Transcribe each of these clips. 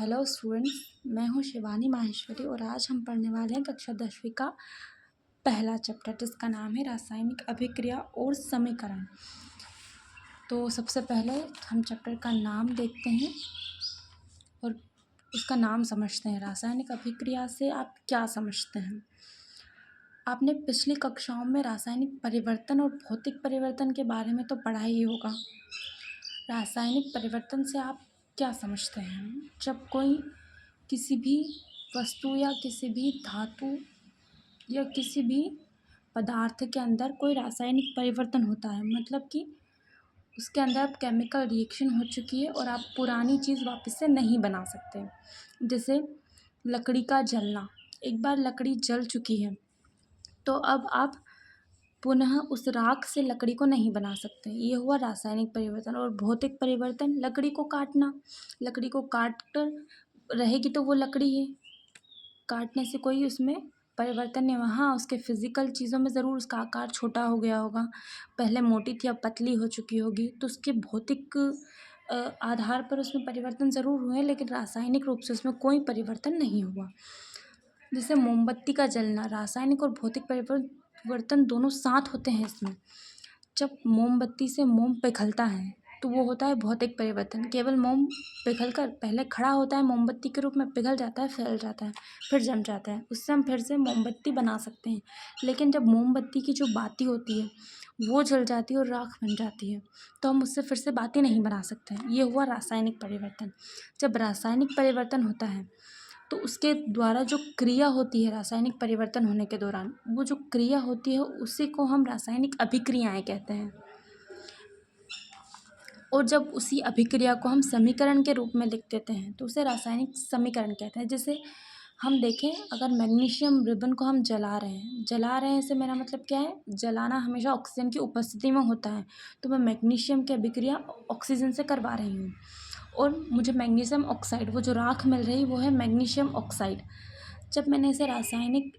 Hello students, मैं हूँ शिवानी माहेश्वरी और आज हम पढ़ने वाले हैं कक्षा 10वीं का पहला चैप्टर जिसका नाम है रासायनिक अभिक्रिया और समीकरण। तो सबसे पहले हम चैप्टर का नाम देखते हैं और उसका नाम समझते हैं। रासायनिक अभिक्रिया से आप क्या समझते हैं? आपने पिछली कक्षाओं में रासायनिक परिवर्तन और भौतिक परिवर्तन के बारे में तो पढ़ा ही होगा। रासायनिक परिवर्तन से आप क्या समझते हैं? जब कोई किसी भी वस्तु या किसी भी धातु या किसी भी पदार्थ के अंदर कोई रासायनिक परिवर्तन होता है, मतलब कि उसके अंदर अब केमिकल रिएक्शन हो चुकी है और आप पुरानी चीज़ वापस से नहीं बना सकते। जैसे लकड़ी का जलना, एक बार लकड़ी जल चुकी है तो अब आप पुनः उस राख से लकड़ी को नहीं बना सकते। ये हुआ रासायनिक परिवर्तन। और भौतिक परिवर्तन, लकड़ी को काटना, लकड़ी को काट कर रहेगी तो वो लकड़ी है, काटने से कोई उसमें परिवर्तन नहीं हुआ। हाँ, उसके फिजिकल चीज़ों में ज़रूर उसका आकार छोटा हो गया होगा, पहले मोटी थी अब पतली हो चुकी होगी, तो उसके भौतिक आधार पर उसमें परिवर्तन ज़रूर हुए, लेकिन रासायनिक रूप से उसमें कोई परिवर्तन नहीं हुआ। जैसे मोमबत्ती का जलना, रासायनिक और भौतिक परिवर्तन दोनों साथ होते हैं इसमें। जब मोमबत्ती से मोम पिघलता है तो वो होता है भौतिक परिवर्तन। केवल मोम पिघलकर पहले खड़ा होता है, मोमबत्ती के रूप में पिघल जाता है, फैल जाता है, फिर जम जाता है, उससे हम फिर से मोमबत्ती बना सकते हैं। लेकिन जब मोमबत्ती की जो बाती होती है वो जल जाती है और राख बन जाती है तो हम उससे फिर से बाती नहीं बना सकते हैं। ये हुआ रासायनिक परिवर्तन। जब रासायनिक परिवर्तन होता है तो उसके द्वारा जो क्रिया होती है रासायनिक परिवर्तन होने के दौरान, वो जो क्रिया होती है उसी को हम रासायनिक अभिक्रियाएं कहते हैं। और जब उसी अभिक्रिया को हम समीकरण के रूप में लिख देते हैं तो उसे रासायनिक समीकरण कहते हैं। जैसे हम देखें, अगर मैग्नीशियम रिबन को हम जला रहे हैं से मेरा मतलब क्या है? जलाना हमेशा ऑक्सीजन की उपस्थिति में होता है, तो मैं मैग्नीशियम की अभिक्रिया ऑक्सीजन से करवा रही हूँ और मुझे मैग्नीशियम ऑक्साइड, वो जो राख मिल रही वो है मैग्नीशियम ऑक्साइड। जब मैंने इसे रासायनिक,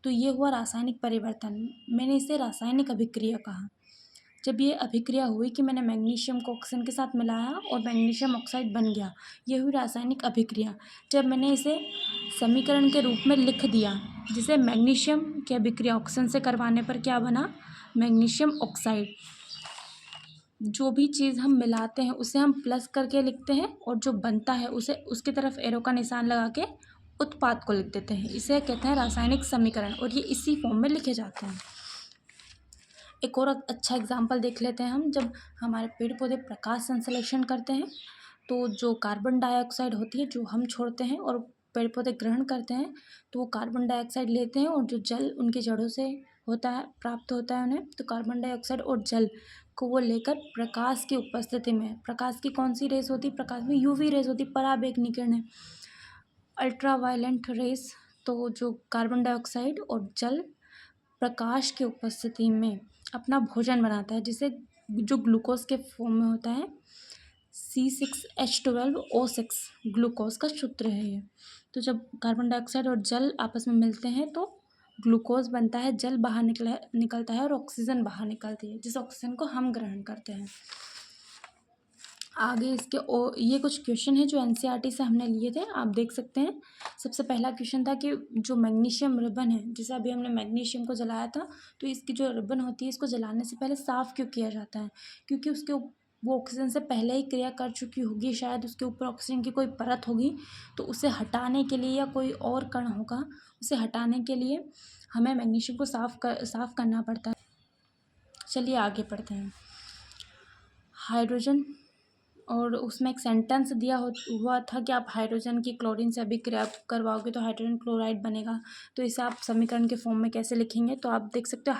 तो ये हुआ रासायनिक परिवर्तन, मैंने इसे रासायनिक अभिक्रिया कहा। जब ये अभिक्रिया हुई कि मैंने मैग्नीशियम को ऑक्सीजन के साथ मिलाया और मैग्नीशियम ऑक्साइड बन गया, ये हुई रासायनिक अभिक्रिया। जब मैंने इसे समीकरण के रूप में लिख दिया, जिसे मैग्नीशियम की अभिक्रिया ऑक्सीजन से करवाने पर क्या बना? Magnesium oxide. जो भी चीज़ हम मिलाते हैं उसे हम प्लस करके लिखते हैं और जो बनता है उसे उसकी तरफ एरो का निशान लगा के उत्पाद को लिख देते हैं। इसे कहते हैं रासायनिक समीकरण और ये इसी फॉर्म में लिखे जाते हैं। एक और अच्छा एग्जाम्पल देख लेते हैं हम। जब हमारे पेड़ पौधे प्रकाश संश्लेषण करते हैं तो जो कार्बन डाइऑक्साइड होती है जो हम छोड़ते हैं और पेड़ पौधे ग्रहण करते हैं, तो वो कार्बन डाइऑक्साइड लेते हैं और जो जल उनकी जड़ों से होता है, प्राप्त होता है उन्हें, तो कार्बन डाइऑक्साइड और जल को वो लेकर प्रकाश की उपस्थिति में, प्रकाश की कौन सी रेस होती है? प्रकाश में यूवी रेस होती है, पराबैंगनी किरणें, अल्ट्रा वायलेंट रेस। तो जो कार्बन डाइऑक्साइड और जल प्रकाश की उपस्थिति में अपना भोजन बनाता है, जिसे जो ग्लूकोज के फॉर्म में होता है, C6H12O6 ग्लूकोज का सूत्र है ये। तो जब कार्बन डाइऑक्साइड और जल आपस में मिलते हैं तो ग्लूकोज बनता है, जल बाहर निकलता है और ऑक्सीजन बाहर निकलती है, जिस ऑक्सीजन को हम ग्रहण करते हैं। आगे इसके ये कुछ क्वेश्चन है जो एनसीईआरटी से हमने लिए थे, आप देख सकते हैं। सबसे पहला क्वेश्चन था कि जो मैग्नीशियम रिबन है, जैसे अभी हमने मैग्नीशियम को जलाया था, तो इसकी जो रिबन होती है इसको जलाने से पहले साफ़ क्यों किया जाता है? क्योंकि उसके वो ऑक्सीजन से पहले ही क्रिया कर चुकी होगी, शायद उसके ऊपर ऑक्सीजन की कोई परत होगी, तो उसे हटाने के लिए या कोई और कण होगा, उसे हटाने के लिए हमें मैग्नीशियम को साफ़ करना पड़ता है। चलिए आगे पढ़ते हैं। हाइड्रोजन, और उसमें एक सेंटेंस दिया हुआ था कि आप हाइड्रोजन की क्लोरीन से अभिक्रिया करवाओगे तो हाइड्रोजन क्लोराइड बनेगा। तो इसे आप समीकरण के फॉर्म में कैसे लिखेंगे? तो आप देख सकते हो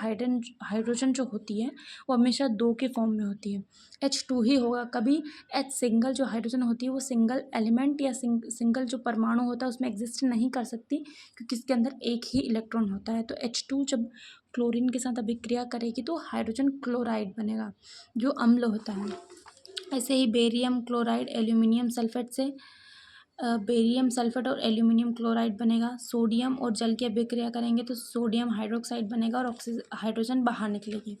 हाइड्रोजन जो होती है वो हमेशा 2 के फॉर्म में होती है, H2 ही होगा। कभी H सिंगल जो हाइड्रोजन होती है वो सिंगल एलिमेंट या सिंगल जो परमाणु होता है उसमें एग्जिस्ट नहीं कर सकती, क्योंकि इसके अंदर एक ही इलेक्ट्रॉन होता है। तो H2 जब क्लोरीन के साथ अभिक्रिया करेगी तो हाइड्रोजन क्लोराइड बनेगा, जो अम्ल होता है। ऐसे ही बेरियम क्लोराइड एल्यूमिनियम सल्फेट से बेरियम सल्फेट और एल्यूमिनियम क्लोराइड बनेगा। सोडियम और जल की अभिक्रिया करेंगे तो सोडियम हाइड्रोक्साइड बनेगा और हाइड्रोजन बाहर निकलेगी।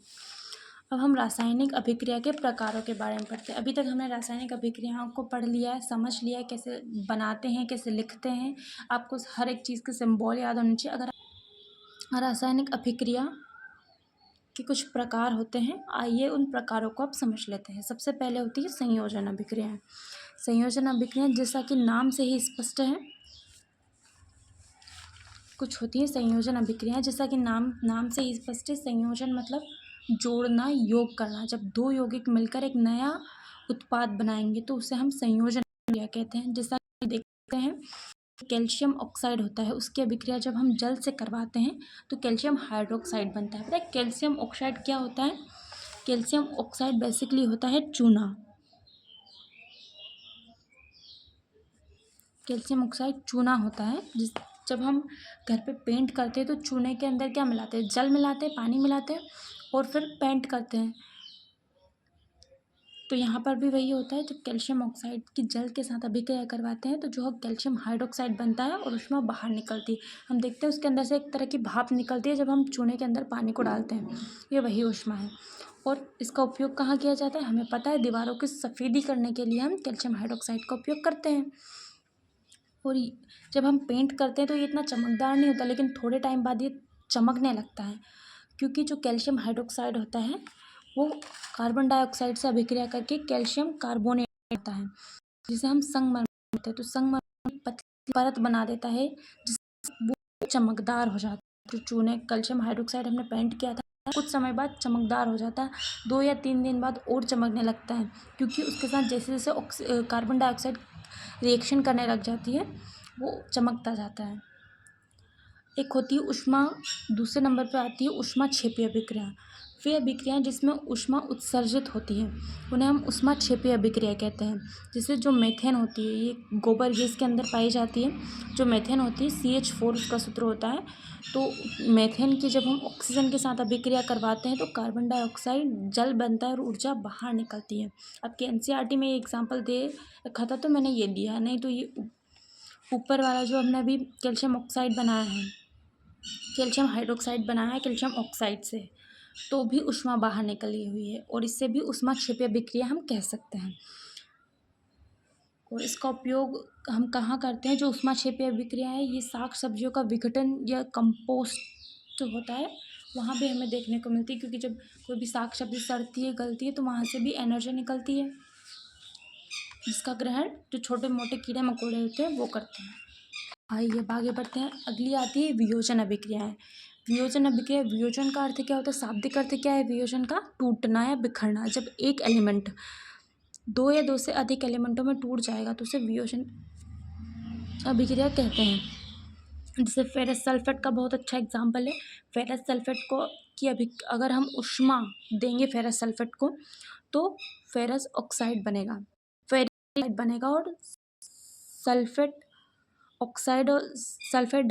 अब हम रासायनिक अभिक्रिया के प्रकारों के बारे में पढ़ते हैं। अभी तक हमने रासायनिक अभिक्रियाओं को पढ़ लिया है, समझ लिया है कैसे बनाते हैं, कैसे लिखते हैं। आपको हर एक चीज़ के सिंबल याद होने चाहिए। अगर रासायनिक अभिक्रिया के कुछ प्रकार होते हैं, आइए उन प्रकारों को आप समझ लेते हैं। सबसे पहले होती है संयोजन अभिक्रियाएं। संयोजन अभिक्रियाएं जैसा कि नाम से ही स्पष्ट है, कुछ होती है संयोजन अभिक्रियाएं जैसा कि नाम से ही स्पष्ट है। संयोजन मतलब जोड़ना, योग करना। जब दो यौगिक मिलकर एक नया उत्पाद बनाएंगे तो उसे हम संयोजन अभिक्रिया कहते हैं। जैसा कि देखते हैं कैल्शियम ऑक्साइड होता है, उसकी अभिक्रिया जब हम जल से करवाते हैं तो कैल्शियम हाइड्रोक्साइड बनता है। पता है कैल्शियम ऑक्साइड क्या होता है? कैल्शियम ऑक्साइड बेसिकली होता है चूना। कैल्शियम ऑक्साइड चूना होता है। जब हम घर पे पेंट करते हैं तो चूने के अंदर क्या मिलाते हैं? जल मिलाते हैं, पानी मिलाते हैं और फिर पेंट करते हैं। तो यहाँ पर भी वही होता है, जब कैल्शियम ऑक्साइड की जल के साथ अभिक्रिया करवाते हैं तो जो कैल्शियम हाइड्रोक्साइड बनता है और ऊष्मा बाहर निकलती है। हम देखते हैं उसके अंदर से एक तरह की भाप निकलती है जब हम चूने के अंदर पानी को डालते हैं, ये वही ऊष्मा है। और इसका उपयोग कहाँ किया जाता है? हमें पता है, दीवारों की सफ़ेदी करने के लिए हम कैल्शियम हाइड्रोक्साइड का उपयोग करते हैं। और जब हम पेंट करते हैं तो ये इतना चमकदार नहीं होता, लेकिन थोड़े टाइम बाद ये चमकने लगता है, क्योंकि जो कैल्शियम हाइड्रोक्साइड होता है वो कार्बन डाइऑक्साइड से अभिक्रिया करके कैल्शियम कार्बोनेट होता है, जिसे हम संगमरमर कहते हैं। तो संगमरमर पतली परत बना देता है जिससे वो चमकदार हो जाता है। जो चूने कैल्शियम हाइड्रोक्साइड हमने पेंट किया था कुछ समय बाद चमकदार हो जाता है, 2 या 3 दिन बाद और चमकने लगता है, क्योंकि उसके साथ जैसे जैसे कार्बन डाइऑक्साइड रिएक्शन करने लग जाती है वो चमकता जाता है। एक होती है ऊष्मा, दूसरे नंबर पर आती है ऊष्मा क्षेपी अभिक्रिया। वे अभिक्रियाएँ जिसमें ऊष्मा उत्सर्जित होती है उन्हें हम ऊष्मा क्षेपी अभिक्रिया कहते हैं। जैसे जो मेथेन होती है, ये गोबर गैस के अंदर पाई जाती है। जो मेथेन होती है CH4 उसका सूत्र होता है। तो मेथेन की जब हम ऑक्सीजन के साथ अभिक्रिया करवाते हैं तो कार्बन डाइऑक्साइड जल बनता है और ऊर्जा बाहर निकलती है। आपके NCERT में ये एग्जाम्पल दे रखा था तो मैंने ये दिया, नहीं तो ये ऊपर वाला जो हमने अभी कैल्शियम ऑक्साइड बनाया है, कैल्शियम हाइड्रोक्साइड बनाया है कैल्शियम ऑक्साइड से, तो भी ऊष्मा बाहर निकली हुई है और इससे भी ऊष्मा क्षेपी अभिक्रिया हम कह सकते हैं। और इसका उपयोग हम कहाँ करते हैं? जो ऊष्मा क्षेपी अभिक्रिया है ये साग सब्जियों का विघटन या कंपोस्ट जो होता है वहाँ भी हमें देखने को मिलती है, क्योंकि जब कोई भी साग सब्जी सड़ती है, गलती है, तो वहाँ से भी एनर्जी निकलती है जिसका ग्रहण जो छोटे मोटे कीड़े मकोड़े होते हैं वो करते हैं। आइए अब आगे बढ़ते हैं। अगली आती है वियोजन अभिक्रियाएं। वियोजन अभिक्रिया, वियोजन का अर्थ क्या होता है? शाब्दिक अर्थ क्या है वियोजन का? टूटना या बिखरना। जब एक एलिमेंट 2 या 2 से अधिक एलिमेंटों में टूट जाएगा तो उसे वियोजन अभिक्रिया कहते हैं। जैसे फेरस सल्फेट का बहुत अच्छा एग्जाम्पल है। फेरस सल्फेट को अगर हम ऊष्मा देंगे फेरस सल्फेट को तो फेरस ऑक्साइड बनेगा, फेरिक बनेगा और सल्फेट ऑक्साइड और सल्फेट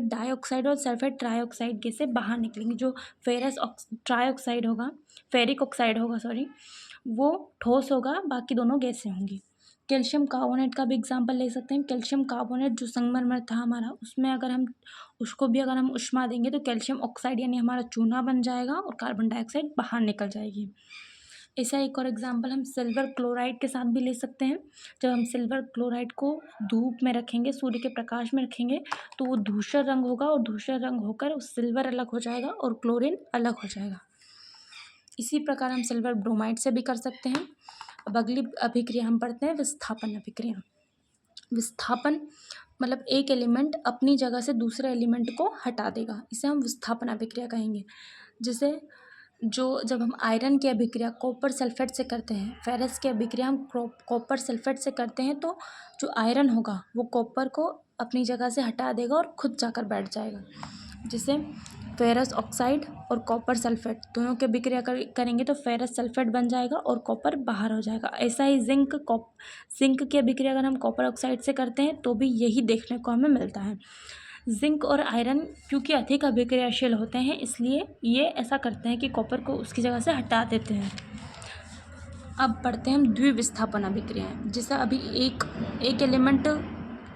डाइऑक्साइड और सल्फेट ट्राइऑक्साइड गैसें बाहर निकलेंगी। जो फेरस ट्राइऑक्साइड होगा, फेरिक ऑक्साइड होगा सॉरी, वो ठोस होगा, बाकी दोनों गैसें होंगी। कैल्शियम कार्बोनेट का भी एग्जांपल ले सकते हैं। कैल्शियम कार्बोनेट जो संगमरमर था हमारा, उसमें अगर हम ऊष्मा देंगे तो कैल्शियम ऑक्साइड यानी हमारा चूना बन जाएगा और कार्बन डाइऑक्साइड बाहर निकल जाएगी। ऐसा एक और एग्जांपल हम सिल्वर क्लोराइड के साथ भी ले सकते हैं। जब हम सिल्वर क्लोराइड को धूप में रखेंगे, सूर्य के प्रकाश में रखेंगे, तो वो धूसर रंग होगा और धूसर रंग होकर सिल्वर अलग हो जाएगा और क्लोरीन अलग हो जाएगा। इसी प्रकार हम सिल्वर ब्रोमाइड से भी कर सकते हैं। अब अगली अभिक्रिया हम पढ़ते हैं विस्थापन अभिक्रिया। विस्थापन मतलब एक एलिमेंट अपनी जगह से दूसरे एलिमेंट को हटा देगा, इसे हम विस्थापन अभिक्रिया कहेंगे। जैसे जब हम आयरन की अभिक्रिया कॉपर सल्फेट से करते हैं, फेरस की अभिक्रिया हम कॉपर सल्फेट से करते हैं, तो जो आयरन होगा वो कॉपर को अपनी जगह से हटा देगा और खुद जाकर बैठ जाएगा। जैसे फेरस ऑक्साइड और कॉपर सल्फेट दोनों की अभिक्रिया करेंगे तो फेरस सल्फेट बन जाएगा और कॉपर बाहर हो जाएगा। ऐसा ही जिंक की अभिक्रिया अगर हम कॉपर ऑक्साइड से करते हैं तो भी यही देखने को हमें मिलता है। जिंक और आयरन क्योंकि अधिक अभिक्रियाशील होते हैं, इसलिए ये ऐसा करते हैं कि कॉपर को उसकी जगह से हटा देते हैं। अब पढ़ते हैं हम द्विविस्थापन अभिक्रियाएं। जैसे अभी एक एलिमेंट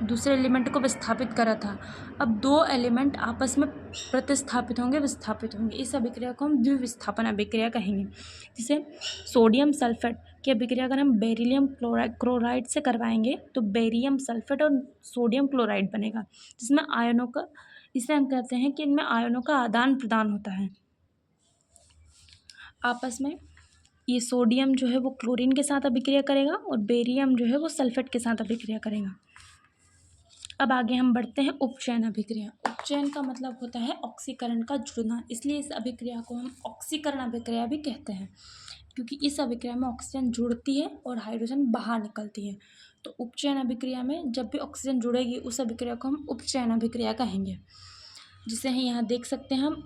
दूसरे एलिमेंट को विस्थापित करा था। अब दो एलिमेंट आपस में प्रतिस्थापित होंगे, विस्थापित होंगे। इस अभिक्रिया को हम द्विविस्थापन अभिक्रिया कहेंगे। जैसे सोडियम सल्फेट की अभिक्रिया अगर हम बेरिलियम क्लोराइड से करवाएंगे तो बेरियम सल्फेट और सोडियम क्लोराइड बनेगा, जिसमें आयनों का, इसे हम कहते हैं कि इनमें आयनों का आदान प्रदान होता है आपस में। ये सोडियम जो है वो क्लोरीन के साथ अभिक्रिया करेगा और बेरियम जो है वो सल्फेट के साथ अभिक्रिया करेगा। अब आगे हम बढ़ते हैं उपचयन अभिक्रिया। उपचयन का मतलब होता है ऑक्सीकरण का जुड़ना, इसलिए इस अभिक्रिया को हम ऑक्सीकरण अभिक्रिया भी कहते हैं, क्योंकि इस अभिक्रिया में ऑक्सीजन जुड़ती है और हाइड्रोजन बाहर निकलती है। तो उपचयन अभिक्रिया में जब भी ऑक्सीजन जुड़ेगी उस अभिक्रिया को हम उपचयन अभिक्रिया कहेंगे। जिसे हम यहाँ देख सकते हैं, हम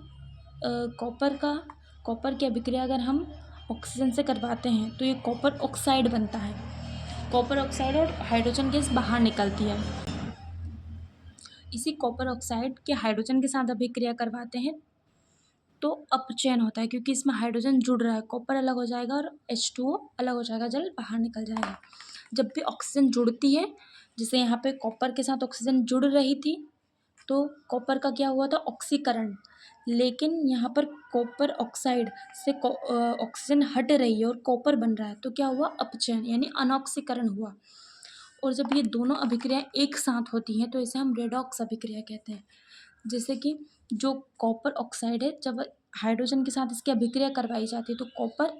कॉपर की अभिक्रिया अगर हम ऑक्सीजन से करवाते हैं तो ये कॉपर ऑक्साइड बनता है। कॉपर ऑक्साइड और हाइड्रोजन गैस बाहर निकलती है। इसी कॉपर ऑक्साइड के हाइड्रोजन के साथ अभिक्रिया करवाते हैं तो अपचयन होता है, क्योंकि इसमें हाइड्रोजन जुड़ रहा है, कॉपर अलग हो जाएगा और H2O अलग हो जाएगा, जल बाहर निकल जाएगा। जब भी ऑक्सीजन जुड़ती है, जैसे यहाँ पे कॉपर के साथ ऑक्सीजन जुड़ रही थी तो कॉपर का क्या हुआ था, ऑक्सीकरण। लेकिन यहाँ पर कॉपर ऑक्साइड से ऑक्सीजन हट रही है और कॉपर बन रहा है, तो क्या हुआ, अपचयन यानी अनऑक्सीकरण हुआ। और जब ये दोनों अभिक्रियाएं एक साथ होती हैं तो इसे हम रेडॉक्स अभिक्रिया कहते हैं। जैसे कि जो कॉपर ऑक्साइड है, जब हाइड्रोजन के साथ इसकी अभिक्रिया करवाई जाती है तो कॉपर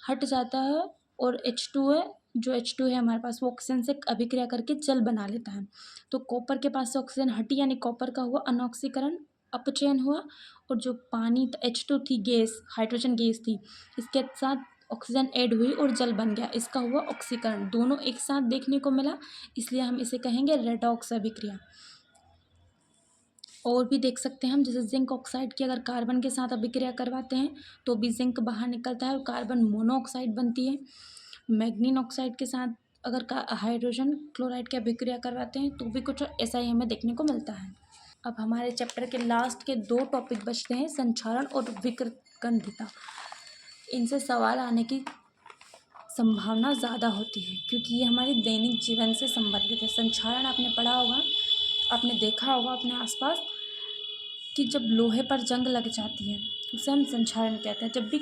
हट जाता है और H2 है, जो H2 है हमारे पास, वो ऑक्सीजन से अभिक्रिया करके जल बना लेता है। तो कॉपर के पास से ऑक्सीजन हटी यानी कॉपर का हुआ अनऑक्सीकरण, अपचयन हुआ। और जो पानी H2 थी, गैस, हाइड्रोजन गैस थी, इसके साथ ऑक्सीजन ऐड हुई और जल बन गया, इसका हुआ ऑक्सीकरण। दोनों एक साथ देखने को मिला, इसलिए हम इसे कहेंगे रेडॉक्स अभिक्रिया। और भी देख सकते हैं हम, जैसे जिंक ऑक्साइड की अगर कार्बन के साथ अभिक्रिया करवाते हैं तो भी जिंक बाहर निकलता है और कार्बन मोनोऑक्साइड बनती है। मैग्नीन ऑक्साइड के साथ अगर हाइड्रोजन क्लोराइड की अभिक्रिया करवाते हैं तो भी कुछ ऐसा ही हमें देखने को मिलता है। अब हमारे चैप्टर के लास्ट के दो टॉपिक बचते हैं, संक्षारण और विकृतगंधिता। इनसे सवाल आने की संभावना ज़्यादा होती है क्योंकि ये हमारे दैनिक जीवन से संबंधित है। संक्षारण आपने पढ़ा होगा, आपने देखा होगा अपने आसपास कि जब लोहे पर जंग लग जाती है उसे हम संक्षारण कहते हैं। जब भी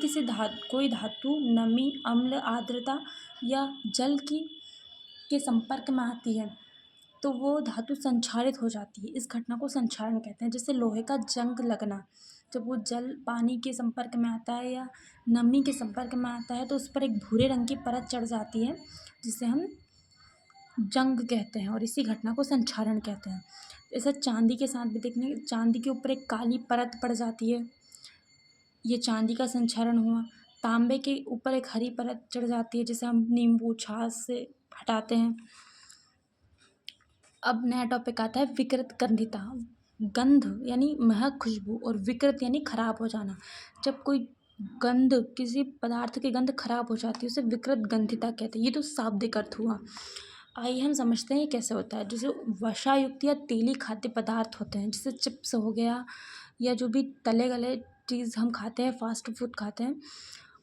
कोई धातु नमी, अम्ल, आर्द्रता या जल के संपर्क में आती है तो वो धातु संक्षारित हो जाती है। इस घटना को संक्षारण कहते हैं। जैसे लोहे का जंग लगना, जब वो जल पानी के संपर्क में आता है या नमी के संपर्क में आता है तो उस पर एक भूरे रंग की परत चढ़ जाती है, जिसे हम जंग कहते हैं और इसी घटना को संक्षारण कहते हैं। ऐसा चांदी के साथ भी देखने, चांदी के ऊपर एक काली परत पड़ जाती है, ये चांदी का संक्षारण हुआ। तांबे के ऊपर एक हरी परत चढ़ जाती है, जिसे हम नींबू छाछ से हटाते हैं। अब नया टॉपिक आता है विकृतगंधिता। गंध यानी महक, खुशबू, और विकृत यानी खराब हो जाना। जब कोई गंध, किसी पदार्थ की गंध खराब हो जाती है उसे विकृतगंधिता कहते हैं। ये तो शाब्दिक अर्थ हुआ। आइए हम समझते हैं ये कैसे होता है। जैसे वसायुक्त या तेली खाद्य पदार्थ होते हैं, जैसे चिप्स हो गया या जो भी तले गले चीज़ हम खाते हैं, फास्ट फूड खाते हैं,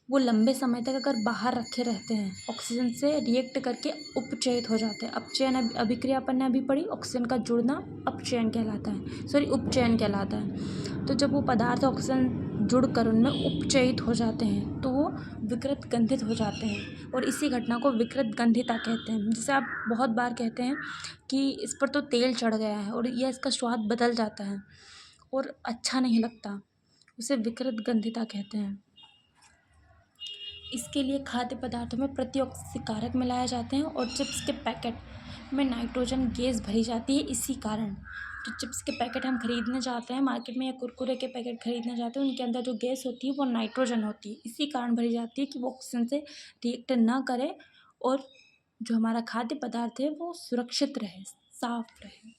वो लंबे समय तक अगर बाहर रखे रहते हैं ऑक्सीजन से रिएक्ट करके उपचयित हो जाते हैं। अपचयन अभिक्रिया अपन ने अभी पढ़ी, ऑक्सीजन का जुड़ना अपचयन कहलाता है, उपचयन कहलाता है। तो जब वो पदार्थ ऑक्सीजन जुड़कर उनमें उपचयित हो जाते हैं तो वो विकृत गंधित हो जाते हैं और इसी घटना को विकृत गंधिता कहते हैं। जैसे आप बहुत बार कहते हैं कि इस पर तो तेल चढ़ गया है और यह इसका स्वाद बदल जाता है और अच्छा नहीं लगता, उसे विकृत गंधिता कहते हैं। इसके लिए खाद्य पदार्थों में प्रतिऑक्सीकारक मिलाए जाते हैं और चिप्स के पैकेट में नाइट्रोजन गैस भरी जाती है। इसी कारण जो चिप्स के पैकेट हम खरीदने जाते हैं मार्केट में या कुरकुरे के पैकेट खरीदने जाते हैं, उनके अंदर जो गैस होती है वो नाइट्रोजन होती है। इसी कारण भरी जाती है कि वो ऑक्सीजन से रिएक्ट ना करे और जो हमारा खाद्य पदार्थ है वो सुरक्षित रहे, साफ रहे।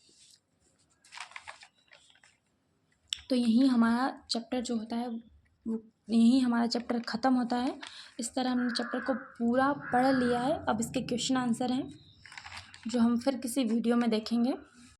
तो यही हमारा चैप्टर जो होता है वो, यही हमारा चैप्टर ख़त्म होता है। इस तरह हमने चैप्टर को पूरा पढ़ लिया है। अब इसके क्वेश्चन आंसर हैं जो हम फिर किसी वीडियो में देखेंगे।